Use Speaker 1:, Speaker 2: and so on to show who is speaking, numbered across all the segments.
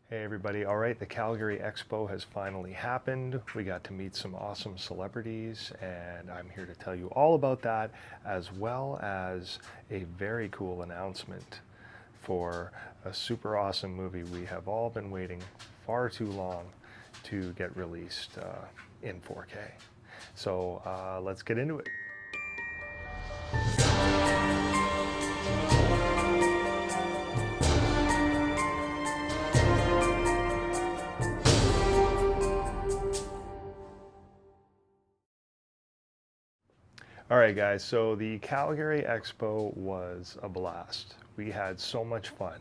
Speaker 1: Hey everybody, all right, the Calgary Expo has finally happened. We got to meet some awesome celebrities, and I'm here to tell you all about that, as well as a very cool announcement for a super awesome movie we have all been waiting far too long to get released in 4K. So let's get into it. All right, guys, so the Calgary Expo was a blast. We had so much fun.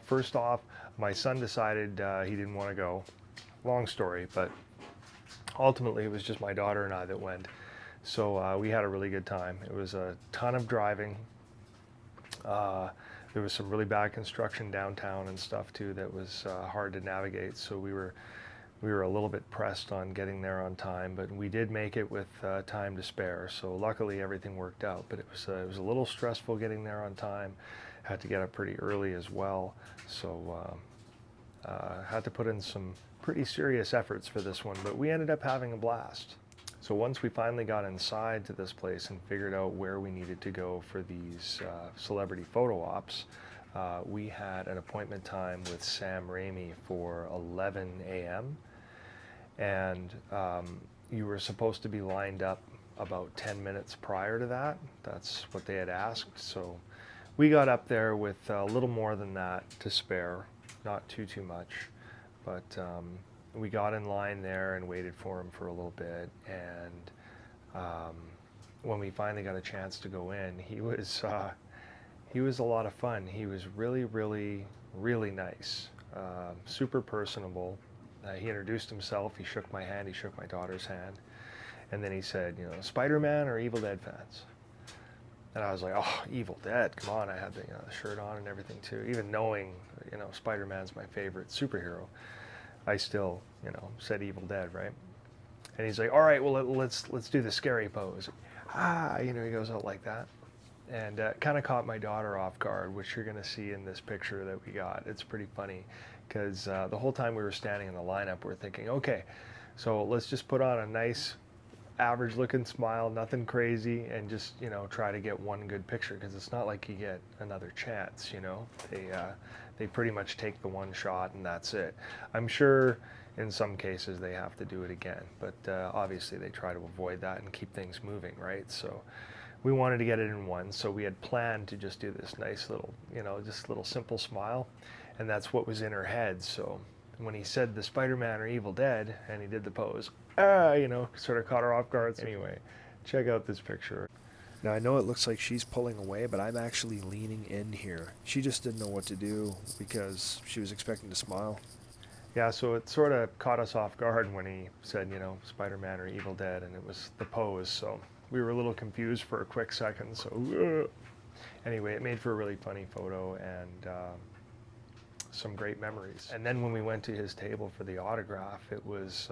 Speaker 1: First off, my son decided he didn't want to go. Long story, but ultimately it was just my daughter and I that went. So we had a really good time. It was a ton of driving. There was some really bad construction downtown and stuff too that was hard to navigate. So we were a little bit pressed on getting there on time, but we did make it with time to spare. So luckily everything worked out. But it was a little stressful getting there on time. Had to get up pretty early as well. So had to put in some pretty serious efforts for this one. But we ended up having a blast. So once we finally got inside to this place and figured out where we needed to go for these celebrity photo ops, we had an appointment time with Sam Raimi for 11 a.m. And you were supposed to be lined up about 10 minutes prior to that. That's what they had asked. So we got up there with a little more than that to spare, not too much, but we got in line there and waited for him for a little bit. And when we finally got a chance to go in, he was a lot of fun. He was really nice, super personable. He introduced himself, he shook my hand, he shook my daughter's hand, and then he said, Spider-Man or Evil Dead fans? And I was like, oh, Evil Dead, come on. I had the shirt on and everything too. Even knowing, Spider-Man's my favorite superhero, I still, said Evil Dead, right? And he's like, all right, well, let's do the scary pose. He goes out like that. And kind of caught my daughter off guard, which you're going to see in this picture that we got. It's pretty funny because the whole time we were standing in the lineup, we're thinking, okay, so let's just put on a nice average looking smile, nothing crazy, and just, try to get one good picture, because it's not like you get another chance, they pretty much take the one shot and that's it. I'm sure in some cases they have to do it again, but obviously they try to avoid that and keep things moving, right? So we wanted to get it in one, so we had planned to just do this nice little, just little simple smile, and that's what was in her head. So when he said the Spider-Man or Evil Dead, and he did the pose, sort of caught her off guard. Anyway, check out this picture.
Speaker 2: Now I know it looks like she's pulling away, but I'm actually leaning in here. She just didn't know what to do because she was expecting to smile.
Speaker 1: Yeah, so it sort of caught us off guard when he said, Spider-Man or Evil Dead, and it was the pose. So we were a little confused for a quick second. So anyway, it made for a really funny photo and some great memories. And then when we went to his table for the autograph, it was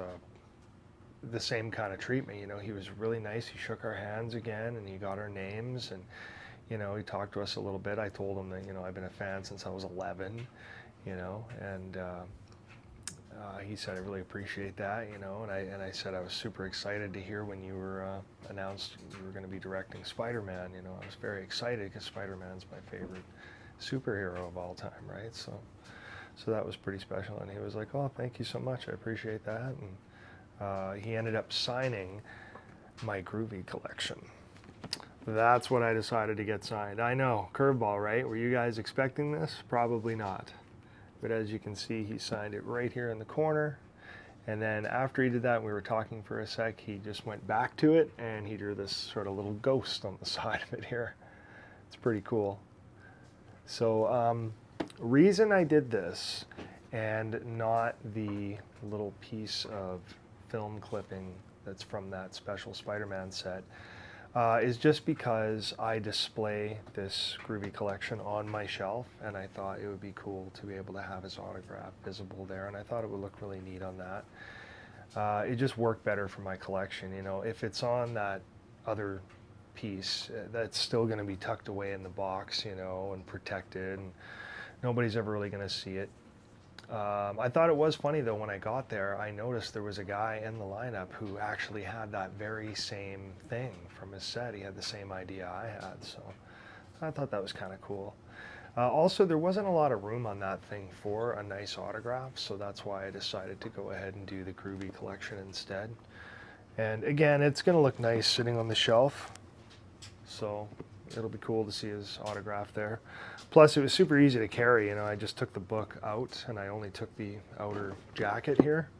Speaker 1: the same kind of treatment. He was really nice. He shook our hands again and he got our names, and he talked to us a little bit. I told him that I've been a fan since I was 11, and he said, I really appreciate that, and I said I was super excited to hear when you were announced you were going to be directing Spider-Man. I was very excited because Spider-Man's my favorite superhero of all time, right? So that was pretty special, and he was like, oh, thank you so much, I appreciate that. And he ended up signing my Groovy collection. That's what I decided to get signed. I know, curveball, right? Were you guys expecting this? Probably not. But as you can see, he signed it right here in the corner. And then after he did that, we were talking for a sec, he just went back to it and he drew this sort of little ghost on the side of it here. It's pretty cool. So reason I did this and not the little piece of film clipping that's from that special Spider-Man set is just because I display this Groovy collection on my shelf, and I thought it would be cool to be able to have his autograph visible there, and I thought it would look really neat on that. It just worked better for my collection. If it's on that other piece, that's still going to be tucked away in the box, and protected, and nobody's ever really going to see it. I thought it was funny though, when I got there, I noticed there was a guy in the lineup who actually had that very same thing from his set. He had the same idea I had, so I thought that was kind of cool. Also, there wasn't a lot of room on that thing for a nice autograph, so that's why I decided to go ahead and do the Groovy collection instead. And again, it's going to look nice sitting on the shelf, so it'll be cool to see his autograph there. Plus, it was super easy to carry. You know, I just took the book out and I only took the outer jacket here.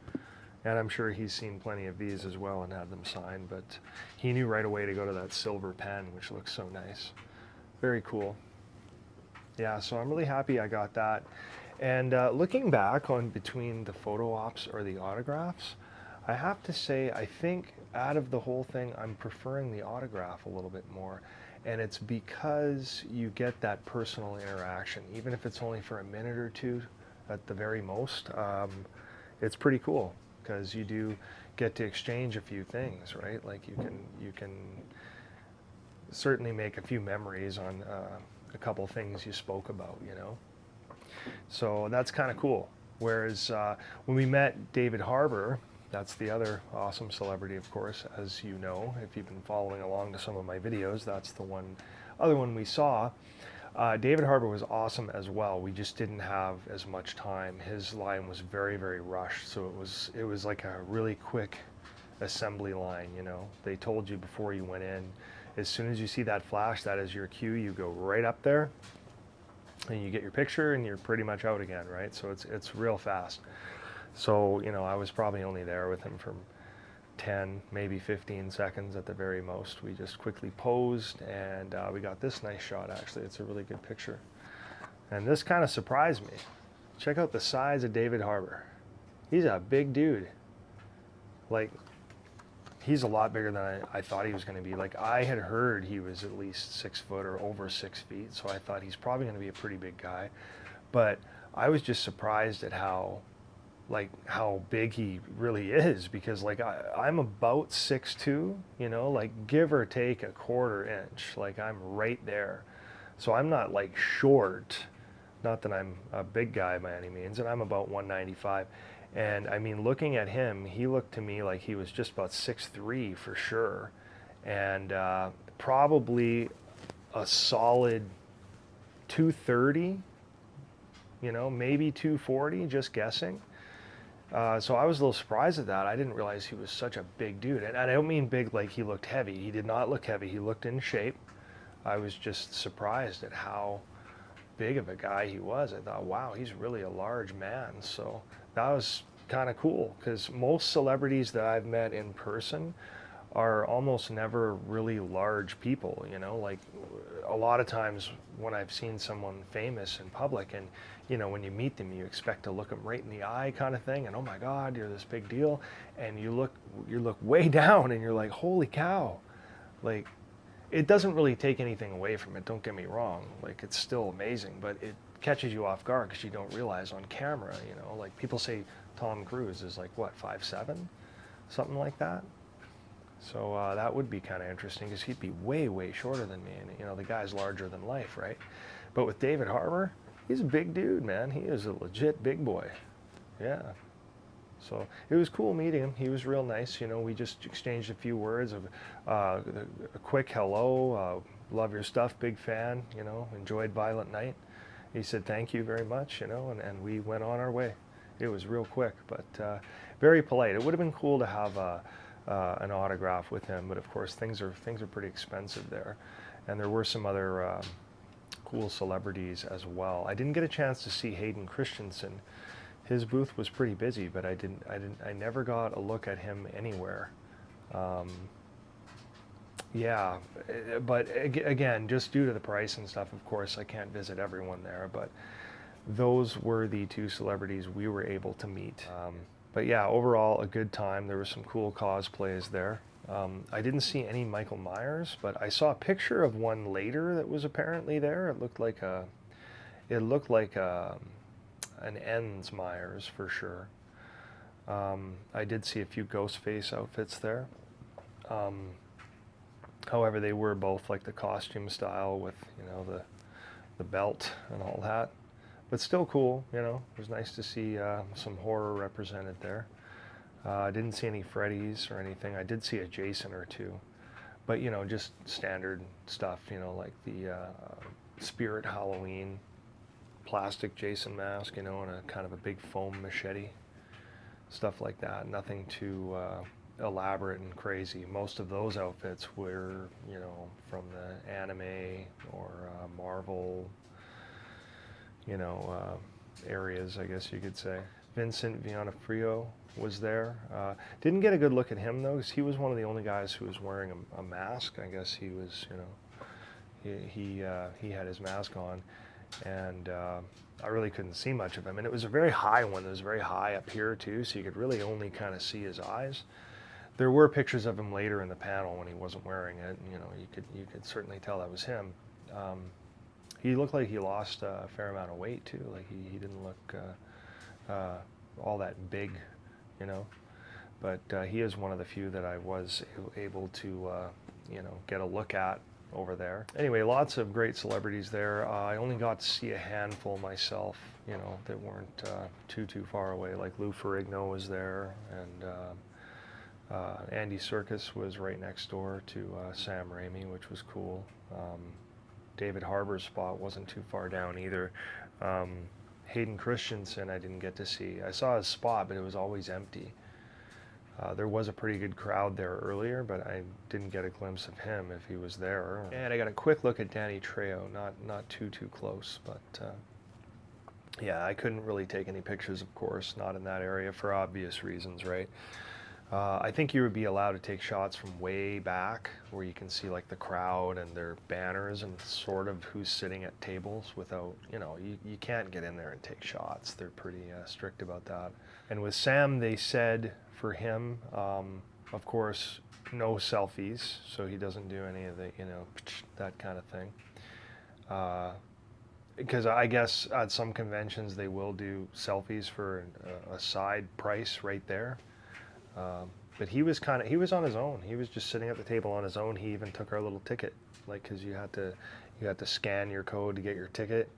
Speaker 1: And I'm sure he's seen plenty of these as well and had them signed, but he knew right away to go to that silver pen, which looks so nice. Very cool. Yeah, so I'm really happy I got that. And looking back on between the photo ops or the autographs, I have to say, I think out of the whole thing, I'm preferring the autograph a little bit more. And it's because you get that personal interaction, even if it's only for a minute or two at the very most. It's pretty cool because you do get to exchange a few things, right? Like you can certainly make a few memories on a couple things you spoke about, you know. So that's kind of cool. Whereas when we met David Harbour, that's the other awesome celebrity, of course, as you know, if you've been following along to some of my videos, that's the other one we saw. David Harbour was awesome as well. We just didn't have as much time. His line was very, very rushed, so it was like a really quick assembly line, you know. They told you before you went in, as soon as you see that flash, that is your cue. You go right up there and you get your picture and you're pretty much out again, right? So it's real fast. So, you know, I was probably only there with him for 10, maybe 15 seconds at the very most. We just quickly posed and we got this nice shot, actually. It's a really good picture. And this kind of surprised me. Check out the size of David Harbour. He's a big dude. Like, he's a lot bigger than I thought he was going to be. Like, I had heard he was at least 6 foot or over 6 feet, so I thought he's probably going to be a pretty big guy. But I was just surprised at how big he really is, because like I'm about 6'2", you know, like give or take a quarter inch. Like I'm right there. So I'm not like short, not that I'm a big guy by any means, and I'm about 195. And I mean, looking at him, he looked to me like he was just about 6'3" for sure. And probably a solid 230, you know, maybe 240, just guessing. So I was a little surprised at that. I didn't realize he was such a big dude. And I don't mean big like he looked heavy. He did not look heavy. He looked in shape. I was just surprised at how big of a guy he was. I thought, wow, he's really a large man. So that was kind of cool, because most celebrities that I've met in person are almost never really large people, you know. Like a lot of times when I've seen someone famous in public, and you know, when you meet them, you expect to look them right in the eye kind of thing, and oh my God, you're this big deal, and you look way down and you're like, holy cow. Like, it doesn't really take anything away from it, don't get me wrong. Like, it's still amazing, but it catches you off guard because you don't realize on camera, you know. Like, people say Tom Cruise is like, what, 5'7", something like that. So that would be kind of interesting, because he'd be way, way shorter than me. And, you know, the guy's larger than life, right? But with David Harbour, he's a big dude, man. He is a legit big boy. Yeah. So it was cool meeting him. He was real nice. You know, we just exchanged a few words of a quick hello, love your stuff, big fan, you know, enjoyed Violent Night. He said thank you very much, you know, and we went on our way. It was real quick, but very polite. It would have been cool to have an autograph with him, but of course things are pretty expensive there, and there were some other cool celebrities as well. I didn't get a chance to see Hayden Christensen. His booth was pretty busy, but I never got a look at him anywhere. Yeah, but again, just due to the price and stuff, of course, I can't visit everyone there, but those were the two celebrities we were able to meet. But yeah, overall, a good time. There were some cool cosplays there. I didn't see any Michael Myers, but I saw a picture of one later that was apparently there. It looked like an Ends Myers for sure. I did see a few Ghostface outfits there. However, they were both like the costume style with, you know, the belt and all that. but still cool, you know. It was nice to see some horror represented there. I didn't see any Freddy's or anything. I did see a Jason or two, but you know, just standard stuff, you know, like the Spirit Halloween plastic Jason mask, you know, and a kind of a big foam machete, stuff like that. Nothing too elaborate and crazy. Most of those outfits were, you know, from the anime or Marvel, you know, areas, I guess you could say. Vincent Vianafrio was there. Didn't get a good look at him though, because he was one of the only guys who was wearing a mask. I guess he was, you know, he had his mask on, and I really couldn't see much of him. And it was a very high one. It was very high up here too, so you could really only kind of see his eyes. There were pictures of him later in the panel when he wasn't wearing it. And, you know, you could certainly tell that was him. He looked like he lost a fair amount of weight too. Like he didn't look all that big, you know. But he is one of the few that I was able to, you know, get a look at over there. Anyway, lots of great celebrities there. I only got to see a handful myself, you know, that weren't too far away. Like Lou Ferrigno was there, and Andy Serkis was right next door to Sam Raimi, which was cool. David Harbour's spot wasn't too far down either. Hayden Christensen I didn't get to see. I saw his spot, but it was always empty. There was a pretty good crowd there earlier, but I didn't get a glimpse of him if he was there. And I got a quick look at Danny Trejo, not too close, but yeah, I couldn't really take any pictures, of course, not in that area for obvious reasons, right? I think you would be allowed to take shots from way back where you can see like the crowd and their banners and sort of who's sitting at tables without, you know, you can't get in there and take shots. They're pretty strict about that. And with Sam, they said for him, of course, no selfies, so he doesn't do any of the, you know, that kind of thing. Because I guess at some conventions they will do selfies for a side price right there. But he was on his own. He was just sitting at the table on his own. He even took our little ticket, like, because you had to scan your code to get your ticket,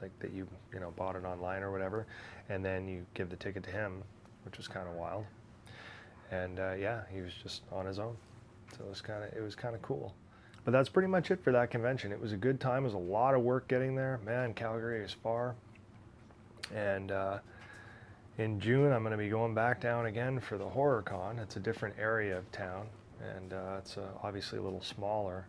Speaker 1: like that you know, bought it online or whatever, and then you give the ticket to him, which was kind of wild. And yeah, he was just on his own, so it was kind of cool. But that's pretty much it for that convention. It was a good time. It was a lot of work getting there. Man, Calgary is far, and in June, I'm going to be going back down again for the HorrorCon. It's a different area of town, and it's obviously a little smaller,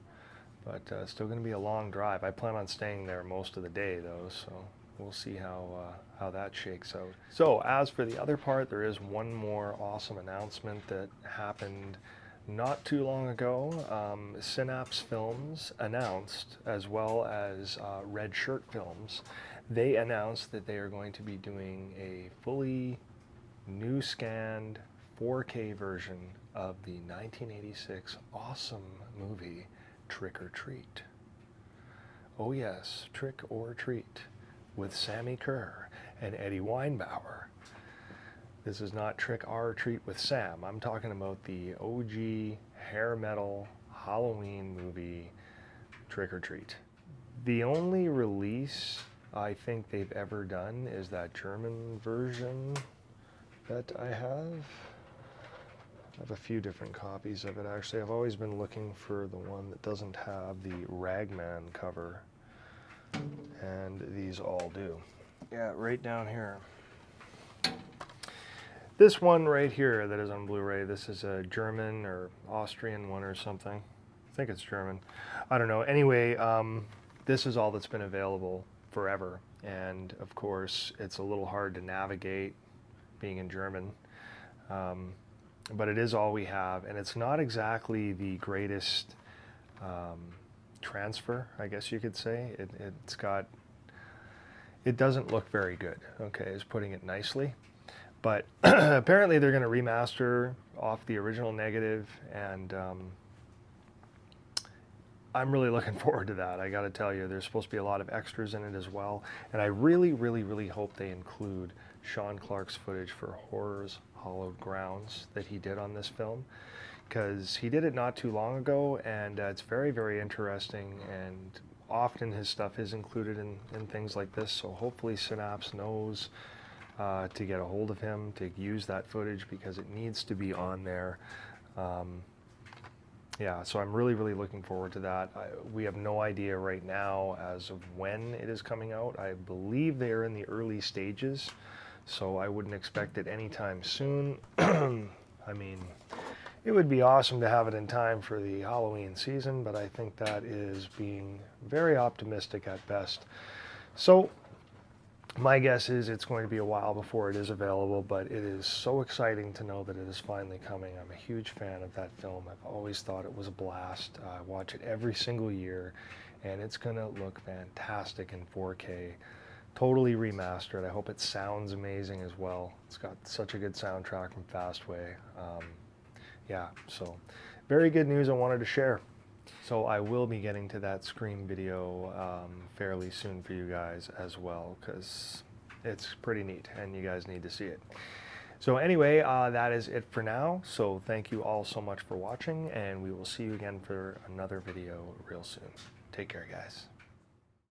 Speaker 1: but still going to be a long drive. I plan on staying there most of the day, though, so we'll see how that shakes out. So, as for the other part, there is one more awesome announcement that happened not too long ago. Synapse Films announced, as well as Red Shirt Films, they announced that they are going to be doing a fully new scanned 4K version of the 1986 awesome movie Trick or Treat. Oh yes, Trick or Treat with Sammy Kerr and Eddie Weinbauer. This is not Trick or Treat with Sam. I'm talking about the OG hair metal Halloween movie Trick or Treat. The only release I think they've ever done is that German version that I have. I have a few different copies of it, actually. I've always been looking for the one that doesn't have the Ragman cover, and these all do. Yeah, right down here. This one right here that is on Blu-ray, this is a German or Austrian one or something. I think it's German. I don't know. Anyway, this is all that's been available forever, and of course it's a little hard to navigate being in German, but it is all we have, and it's not exactly the greatest transfer, I guess you could say. It doesn't look very good, okay, is putting it nicely, but apparently they're going to remaster off the original negative, and I'm really looking forward to that. I got to tell you, there's supposed to be a lot of extras in it as well, and I really hope they include Sean Clark's footage for Horror's Hallowed Grounds that he did on this film, because he did it not too long ago, and it's very interesting, and often his stuff is included in things like this, so hopefully Synapse knows to get a hold of him, to use that footage, because it needs to be on there. Yeah, so I'm really, really looking forward to that. We have no idea right now as of when it is coming out. I believe they are in the early stages, so I wouldn't expect it anytime soon. I mean, it would be awesome to have it in time for the Halloween season, but I think that is being very optimistic at best. So my guess is it's going to be a while before it is available, but it is so exciting to know that it is finally coming. I'm a huge fan of that film. I've always thought it was a blast. I watch it every single year, and it's going to look fantastic in 4K. Totally remastered. I hope it sounds amazing as well. It's got such a good soundtrack from Fastway. Yeah, so very good news I wanted to share. So I will be getting to that Scream video fairly soon for you guys as well, because it's pretty neat and you guys need to see it. So anyway, that is it for now. So thank you all so much for watching, and we will see you again for another video real soon. Take care, guys.